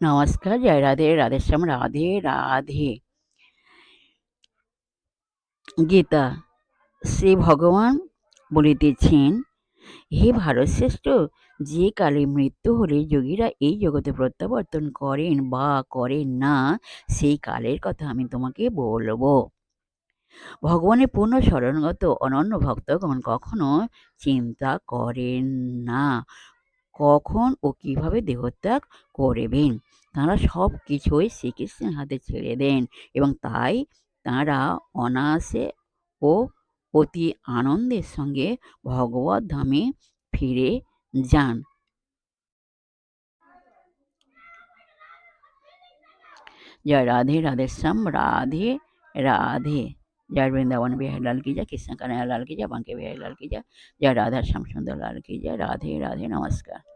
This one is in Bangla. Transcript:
নমস্কার, জয় রাধে, রাধেশ্যাম, রাধে রাধে। গীতা শ্রী ভগবান বলিতেছেন, হে ভারতশ্রেষ্ঠ, যে কালে মৃত্যু হলে যোগীরা এই জগতে প্রত্যাবর্তন করেন বা করেন না, সেই কালের কথা আমি তোমাকে বলবো। ভগবানের পূর্ণ শরণগত অনন্য ভক্তগণ কখনো চিন্তা করেন না কখন ও কিভাবে দেহত্যাগ করবেন। তাঁরা সব কিছুই শ্রীকৃষ্ণের হাতে ছেড়ে দেন এবং তাই তাঁরা অনায়াসে ও অতি আনন্দের সঙ্গে ভগবত ধামে ফিরে যান। जय राधे राधेश्याम, राधे राधे। जय वृंदावन बिहारी लाल की जय, कृष्ण कन्हैया लाल की जय, बांके बिहारी लाल की जय, जय राधा श्याम सुंदर लाल की जय। राधे राधे, नमस्कार।